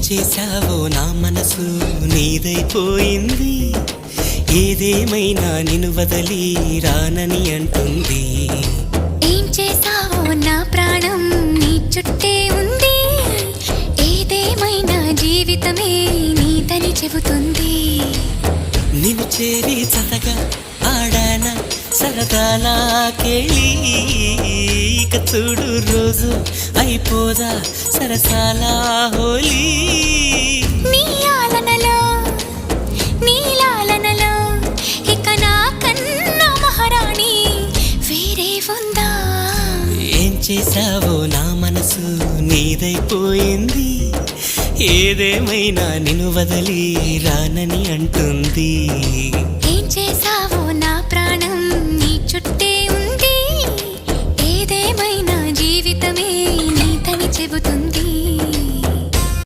చేశావో నా మనసు నీదైపోయింది, ఏదేమైనా నిన్ను వదలి రానని అంటుంది. ఏం చేశావో నా ప్రాణం నీ చుట్టే ఉంది, ఏదేమైనా జీవితమే నీదని చెబుతుంది. నిన్ను చేరి చతగా ఆడాన సరదాలా కేళి, ఇక చూడు రోజు అయిపోదా సరసాల హోలీ. నీ ఆలనలో నీ లాలనలో ఇక నా కన్నా మహారాణి వేరే ఉందా? ఏం చేశావో నా మనసు నీదైపోయింది, ఏదేమైనా నిన్ను వదలి రానని అంటుంది. ఏం చేశావో నా ప్రాణం నీ చుట్టే ఉంది, ఏదేమైనా జీవితమే నీదని చెబుతుంది.